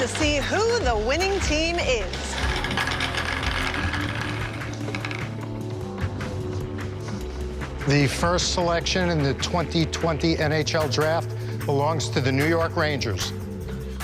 see who the winning team is. The first selection in the 2020 NHL Draft belongs to the New York Rangers.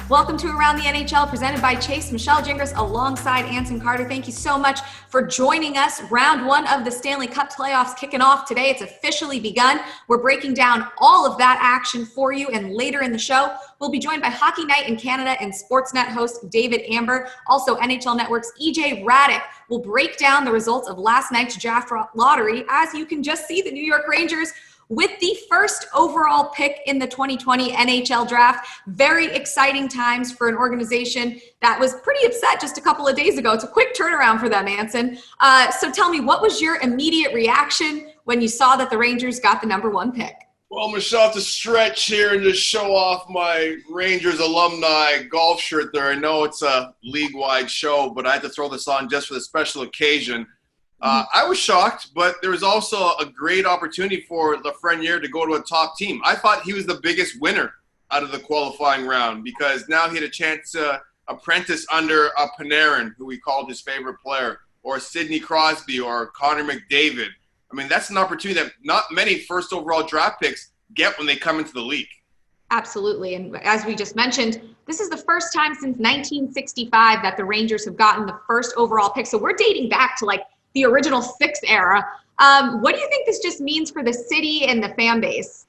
Welcome to Around the NHL, presented by Chase. Michelle Gingras alongside Anson Carter. Thank you so much for joining us. Round one of the Stanley Cup playoffs kicking off today. It's officially begun. We're breaking down all of that action for you, and later in the show, we'll be joined by Hockey Night in Canada and Sportsnet host David Amber. Also, NHL Network's EJ Raddick will break down the results of last night's draft lottery. As you can just see, the New York Rangers with the first overall pick in the 2020 NHL Draft. Very exciting times for an organization that was pretty upset just a couple of days ago. It's a quick turnaround for them, Anson. So tell me, what was your immediate reaction when you saw that the Rangers got the number one pick? Well, Michelle, to stretch here and just show off my Rangers alumni golf shirt there. I know it's a league-wide show, but I had to throw this on just for the special occasion. I was shocked, but there was also a great opportunity for Lafreniere to go to a top team. I thought he was the biggest winner out of the qualifying round because now he had a chance to apprentice under a Panarin, who he called his favorite player, or Sidney Crosby, or Connor McDavid. I mean, that's an opportunity that not many first overall draft picks get when they come into the league. Absolutely. And as we just mentioned, this is the first time since 1965 that the Rangers have gotten the first overall pick. So we're dating back to the original six era. What do you think this just means for the city and the fan base?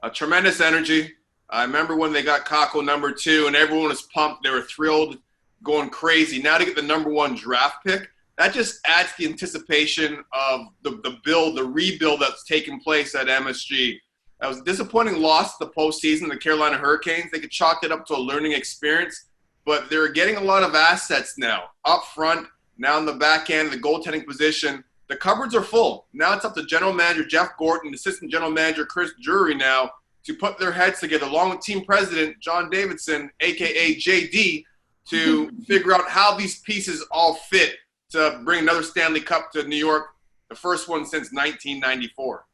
A tremendous energy. I remember when they got Kakko number 2 and everyone was pumped. They were thrilled, going crazy. Now to get the number 1 draft pick, that just adds the anticipation of the rebuild that's taken place at MSG. That was a disappointing loss the postseason, the Carolina Hurricanes. They could chalk it up to a learning experience, but they're getting a lot of assets now. Up front, now in the back end, the goaltending position, the cupboards are full. Now it's up to General Manager Jeff Gorton, Assistant General Manager Chris Drury now to put their heads together, along with Team President John Davidson, a.k.a. JD, to figure out how these pieces all fit to bring another Stanley Cup to New York, the first one since 1994.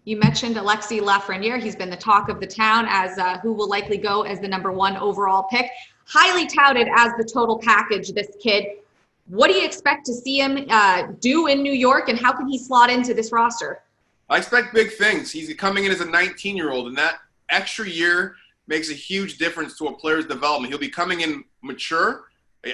You mentioned Alexis Lafreniere. He's been the talk of the town as who will likely go as the number 1 overall pick. Highly touted as the total package, this kid. What do you expect to see him do in New York, and how can he slot into this roster? I expect big things. He's coming in as a 19-year-old, and that extra year makes a huge difference to a player's development. He'll be coming in mature.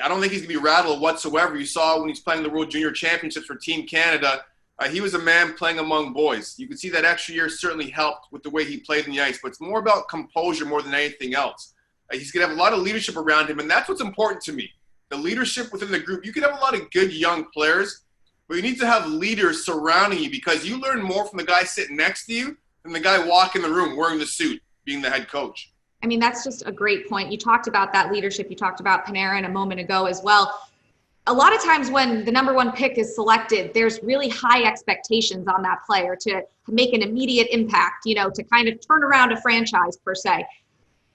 I don't think he's going to be rattled whatsoever. You saw when he's playing the World Junior Championships for Team Canada, he was a man playing among boys. You can see that extra year certainly helped with the way he played in the ice, but it's more about composure more than anything else. He's going to have a lot of leadership around him, and that's what's important to me. The leadership within the group. You can have a lot of good young players, but you need to have leaders surrounding you because you learn more from the guy sitting next to you than the guy walking the room wearing the suit, being the head coach. I mean, that's just a great point. You talked about that leadership. You talked about Panarin a moment ago as well. A lot of times when the number 1 pick is selected, there's really high expectations on that player to make an immediate impact, to kind of turn around a franchise per se.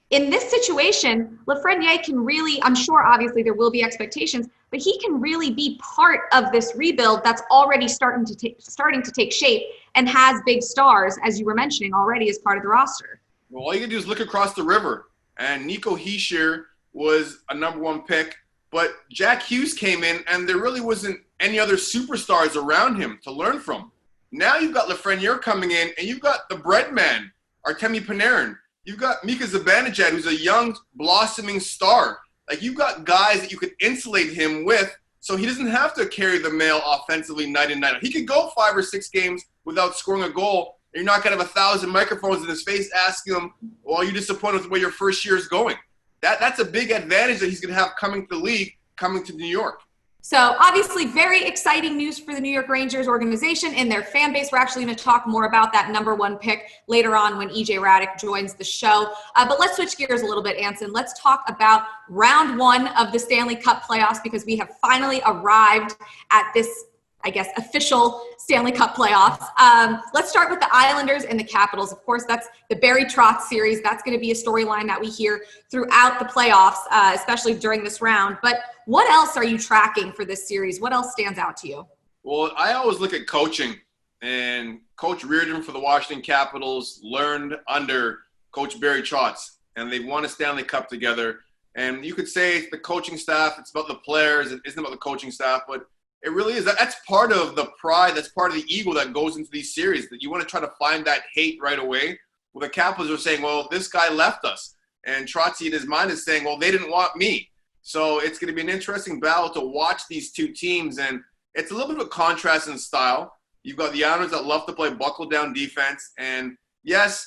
In this situation, Lafreniere can really, I'm sure obviously there will be expectations, but he can really be part of this rebuild that's already starting to take shape and has big stars, as you were mentioning already, as part of the roster. Well, all you can do is look across the river, and Nico Hischier was a number 1 pick, but Jack Hughes came in, and there really wasn't any other superstars around him to learn from. Now you've got Lafreniere coming in, and you've got the bread man, Artemi Panarin. You've got Mika Zibanejad, who's a young, blossoming star. You've got guys that you could insulate him with so he doesn't have to carry the mail offensively night in, night out. He could go 5 or 6 games without scoring a goal, and you're not going to have 1,000 microphones in his face asking him, well, are you disappointed with the way your first year is going? That's a big advantage that he's going to have coming to the league, coming to New York. So obviously very exciting news for the New York Rangers organization and their fan base. We're actually going to talk more about that number 1 pick later on when EJ Raddick joins the show. But let's switch gears a little bit, Anson. Let's talk about round 1 of the Stanley Cup playoffs because we have finally arrived at this, official Stanley Cup playoffs. Let's start with the Islanders and the Capitals. Of course, that's the Barry Trotz series. That's going to be a storyline that we hear throughout the playoffs, especially during this round. But what else are you tracking for this series? What else stands out to you? Well, I always look at coaching, and Coach Reardon for the Washington Capitals learned under Coach Barry Trotz, and they've won a Stanley Cup together. And you could say it's the coaching staff, it's about the players, it isn't about the coaching staff, but it really is. That's part of the pride, that's part of the ego that goes into these series, that you want to try to find that hate right away. Well, the Capitals are saying, well, this guy left us. And Trotzy in his mind is saying, well, they didn't want me. So it's going to be an interesting battle to watch these two teams. And it's a little bit of a contrast in style. You've got the Islanders that love to play buckle-down defense. And, yes,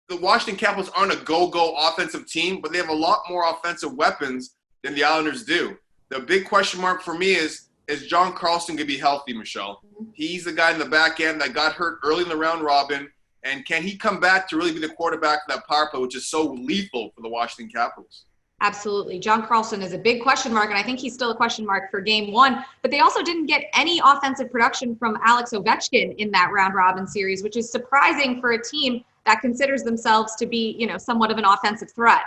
the Washington Capitals aren't a go-go offensive team, but they have a lot more offensive weapons than the Islanders do. The big question mark for me is John Carlson going to be healthy, Michelle? He's the guy in the back end that got hurt early in the round robin. And can he come back to really be the quarterback of that power play, which is so lethal for the Washington Capitals? Absolutely. John Carlson is a big question mark, and I think he's still a question mark for game one. But they also didn't get any offensive production from Alex Ovechkin in that round robin series, which is surprising for a team that considers themselves to be, somewhat of an offensive threat.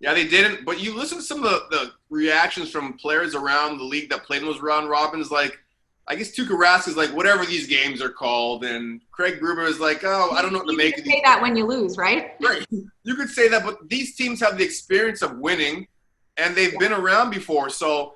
Yeah, they didn't. But you listen to some of the reactions from players around the league that played in those round robins, like, I guess Tuukka Rask is like, whatever these games are called, and Craig Gruber is like, oh, I don't know what to make of these. You can say that when you lose, right? Right. You could say that, but these teams have the experience of winning, and they've been around before, so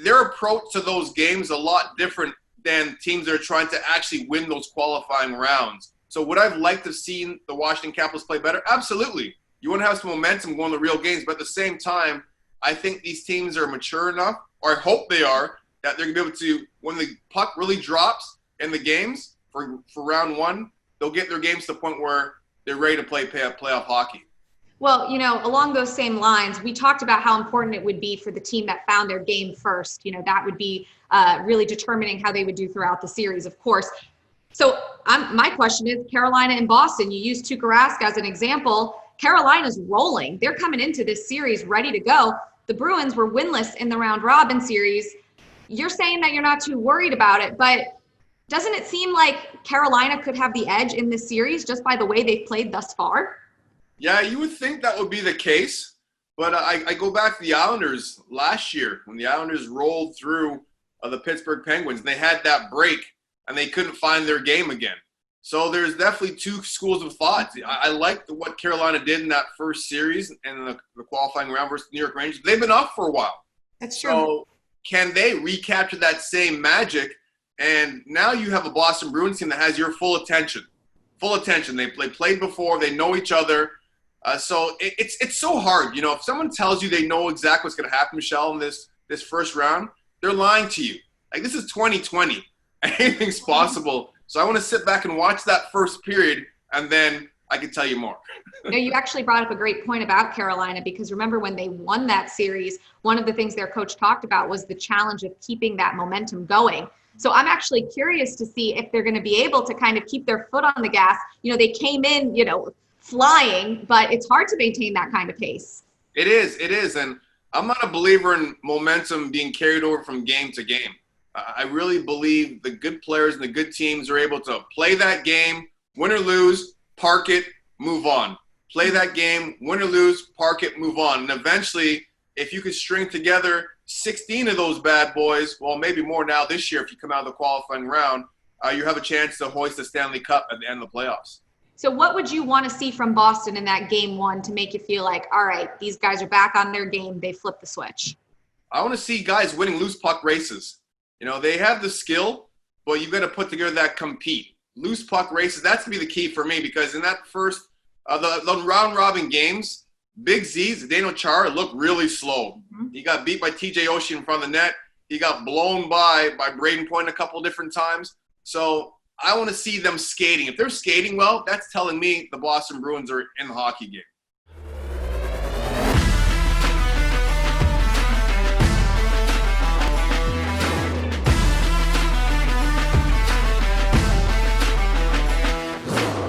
their approach to those games is a lot different than teams that are trying to actually win those qualifying rounds. So would I have liked to have seen the Washington Capitals play better? Absolutely. You want to have some momentum going to the real games, but at the same time, I think these teams are mature enough, or I hope they are, that they're going to be able to, when the puck really drops in the games for round one, they'll get their games to the point where they're ready to play playoff hockey. Well, along those same lines, we talked about how important it would be for the team that found their game first. That would be really determining how they would do throughout the series, of course. So my question is, Carolina and Boston, you used Tuukka Rask as an example. Carolina's rolling. They're coming into this series ready to go. The Bruins were winless in the round robin series. You're saying that you're not too worried about it, but doesn't it seem like Carolina could have the edge in this series just by the way they've played thus far? Yeah, you would think that would be the case, but I go back to the Islanders last year when the Islanders rolled through the Pittsburgh Penguins. They had that break, and they couldn't find their game again. So there's definitely two schools of thought. I liked what Carolina did in that first series and the qualifying round versus the New York Rangers. They've been off for a while. That's true. So can they recapture that same magic? And now you have a Boston Bruins team that has your full attention. Full attention. They played before. They know each other. So it's so hard. If someone tells you they know exactly what's going to happen, Michelle, in this first round, they're lying to you. Like, this is 2020. Anything's possible. So I want to sit back and watch that first period, and then I can tell you more. You actually brought up a great point about Carolina, because remember when they won that series, one of the things their coach talked about was the challenge of keeping that momentum going. So I'm actually curious to see if they're going to be able to kind of keep their foot on the gas. They came in, flying, but it's hard to maintain that kind of pace. It is. And I'm not a believer in momentum being carried over from game to game. I really believe the good players and the good teams are able to play that game, win or lose, park it, move on. Play that game, win or lose, park it, move on. And eventually, if you could string together 16 of those bad boys, well, maybe more now this year if you come out of the qualifying round, you have a chance to hoist the Stanley Cup at the end of the playoffs. So what would you want to see from Boston in that game one to make you feel like, all right, these guys are back on their game, they flipped the switch? I want to see guys winning loose puck races. They have the skill, but you've got to put together that compete. Loose puck races, that's going to be the key for me, because in that first, the round-robin games, Big Z's, Daniel Chara, looked really slow. Mm-hmm. He got beat by TJ Oshie in front of the net. He got blown by Braden Point a couple different times. So I want to see them skating. If they're skating well, that's telling me the Boston Bruins are in the hockey game.